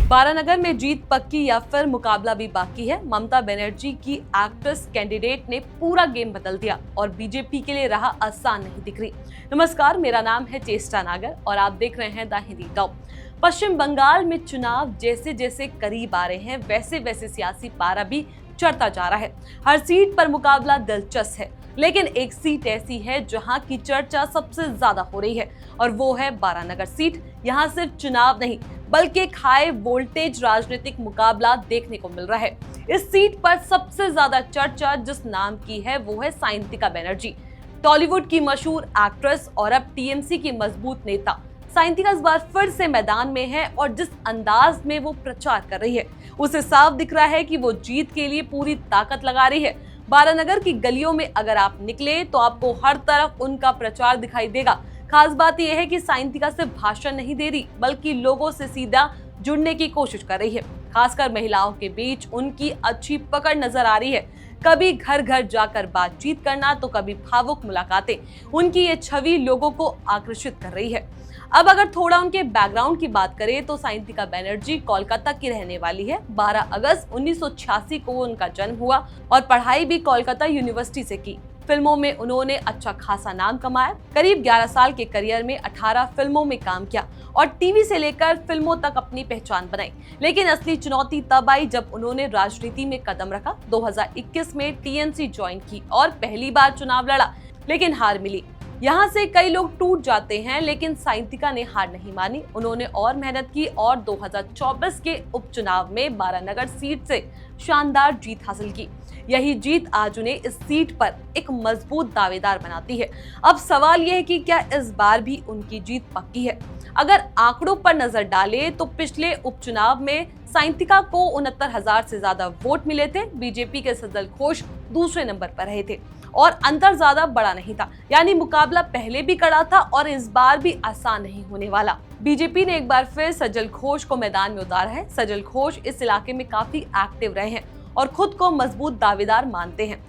बारानगर में जीत पक्की या फिर मुकाबला भी बाकी है? ममता बनर्जी की एक्ट्रेस कैंडिडेट ने पूरा गेम बदल दिया और बीजेपी के लिए राह आसान नहीं दिख रही। नमस्कार, मेरा नाम है चेष्टा नागर और आप देख रहे हैं द हिंदी टॉप। पश्चिम बंगाल में चुनाव जैसे जैसे करीब आ रहे हैं वैसे वैसे सियासी पारा भी चढ़ता जा रहा है। हर सीट पर मुकाबला दिलचस्प है, लेकिन एक सीट ऐसी है जहां की चर्चा सबसे ज्यादा हो रही है और वो है बारानगर सीट। यहां सिर्फ चुनाव नहीं बल्कि एक हाई वोल्टेज राजनीतिक मुकाबला देखने को मिल रहा है। इस सीट पर सबसे ज्यादा चर्चा जिस नाम की है वो है साइंटिका बनर्जी, टॉलीवुड की मशहूर एक्ट्रेस और अब टीएमसी की मजबूत नेता। साइंटिका इस बार फिर से मैदान में है और जिस अंदाज में वो प्रचार कर रही है उसे साफ दिख रहा है कि वो जीत के लिए पूरी ताकत लगा रही है। बारानगर की गलियों में अगर आप निकले तो आपको हर तरफ उनका प्रचार दिखाई देगा। खास बात यह है कि साइंटिका सिर्फ भाषण नहीं दे रही बल्कि लोगों से सीधा जुड़ने की कोशिश कर रही है। खासकर महिलाओं के बीच उनकी अच्छी पकड़ नजर आ रही है। कभी घर घर जाकर बातचीत करना तो कभी भावुक मुलाकातें। उनकी ये छवि लोगों को आकर्षित कर रही है। अब अगर थोड़ा उनके बैकग्राउंड की बात करें तो साइंटिका बनर्जी कोलकाता की रहने वाली है। 12 अगस्त 1986 को उनका जन्म हुआ और पढ़ाई भी कोलकाता यूनिवर्सिटी से की। फिल्मों में उन्होंने अच्छा खासा नाम कमाया। करीब 11 साल के करियर में 18 फिल्मों में काम किया और टीवी से लेकर फिल्मों तक अपनी पहचान बनाई। लेकिन असली चुनौती तब आई जब उन्होंने राजनीति में कदम रखा। 2021 में टीएमसी ज्वाइन की और पहली बार चुनाव लड़ा, लेकिन हार मिली। यहाँ से कई लोग टूट जाते हैं, लेकिन साइंटिका ने हार नहीं मानी। उन्होंने और मेहनत की और 2024 के उपचुनाव में बारानगर सीट से शानदार जीत हासिल की। यही जीत आज उन्हें इस सीट पर एक मजबूत दावेदार बनाती है। अब सवाल यह है कि क्या इस बार भी उनकी जीत पक्की है? अगर आंकड़ों पर नजर डालें तो पिछले उपचुनाव में साइंटिका को 69,000 से ज्यादा वोट मिले थे। बीजेपी के सजल घोष दूसरे नंबर पर रहे थे और अंतर ज्यादा बड़ा नहीं था। यानी मुकाबला पहले भी कड़ा था और इस बार भी आसान नहीं होने वाला। बीजेपी ने एक बार फिर सजल घोष को मैदान में उतारा है। सजल घोष इस इलाके में काफी एक्टिव रहे हैं और खुद को मजबूत दावेदार मानते हैं।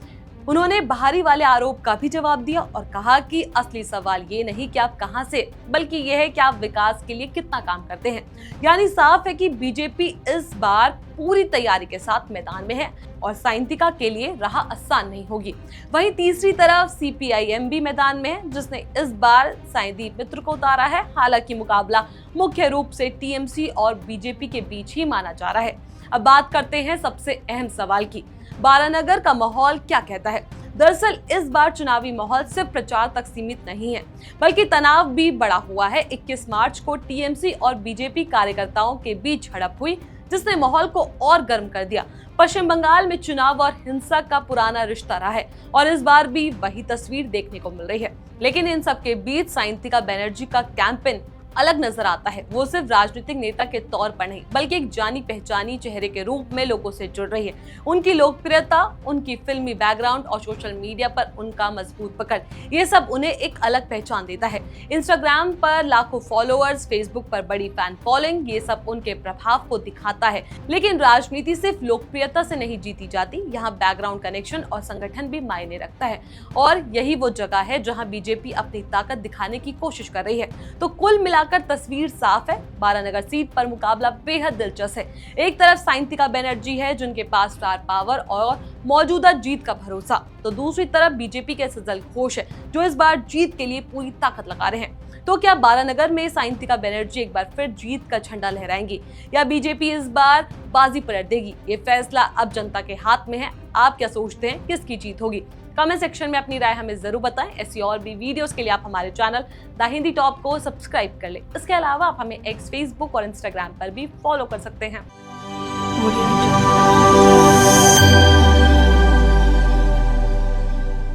उन्होंने बाहरी वाले आरोप का भी जवाब दिया और कहा कि असली सवाल ये नहीं कि आप कहां से, बल्कि ये है कि आप विकास के लिए कितना काम करते हैं। यानी साफ है कि बीजेपी इस बार पूरी तैयारी के साथ मैदान में है और साइंटिका के लिए राह आसान नहीं होगी। वहीं तीसरी तरफ सीपीआईएम भी मैदान में है, जिसने इस बार साईंदीप मित्र को उतारा है। हालांकि मुकाबला मुख्य रूप से टीएमसी और बीजेपी के बीच ही माना जा रहा है। अब बात करते हैं सबसे अहम सवाल की, बारानगर का माहौल क्या कहता है। दरअसल इस बार चुनावी माहौल सिर्फ प्रचार तक सीमित नहीं है, बल्कि तनाव भी बढ़ा हुआ है। 21 मार्च को टीएमसी और बीजेपी कार्यकर्ताओं के बीच झड़प हुई, जिसने माहौल को और गर्म कर दिया। पश्चिम बंगाल में चुनाव और हिंसा का पुराना रिश्ता रहा है और इस बार भी वही तस्वीर देखने को मिल रही है। लेकिन इन सब के बीच साइंटिका बनर्जी का कैंपेन अलग नजर आता है। वो सिर्फ राजनीतिक नेता के तौर पर नहीं बल्कि एक जानी पहचानी चेहरे के रूप में लोगों से जुड़ रही है। उनकी लोकप्रियता, उनकी फिल्मी बैकग्राउंड और सोशल मीडिया पर उनका मजबूत पकड़, ये सब उन्हें एक अलग पहचान देता है। इंस्टाग्राम पर लाखों फॉलोअर्स, फेसबुक पर बड़ी फैन फॉलोइंग, ये सब उनके प्रभाव को दिखाता है। लेकिन राजनीति सिर्फ लोकप्रियता से नहीं जीती जाती, यहाँ बैकग्राउंड, कनेक्शन और संगठन भी मायने रखता है और यही वो जगह है जहाँ बीजेपी अपनी ताकत दिखाने की कोशिश कर रही है। तो कुल मिलाकर तस्वीर साफ है। बारानगर सीट पर मुकाबला बेहद दिलचस्प है। एक तरफ साइंटिका बनर्जी है जिनके पास स्टार पावर और मौजूदा जीत का भरोसा, तो दूसरी तरफ बीजेपी के सजल घोष है जो इस बार जीत के लिए पूरी ताकत लगा रहे हैं। तो क्या बारानगर में साइंटिका बनर्जी एक बार फिर जीत का झंडा लहराएंगी या बीजेपी इस बार बाजी पलट देगी? ये फैसला अब जनता के हाथ में है। आप क्या सोचते हैं, किसकी जीत होगी? कमेंट सेक्शन में अपनी राय हमें जरूर बताएं। ऐसी और भी वीडियोस के लिए आप हमारे चैनल द हिंदी टॉप को सब्सक्राइब कर लें। इसके अलावा आप हमें एक्स, फेसबुक और इंस्टाग्राम पर भी फॉलो कर सकते हैं।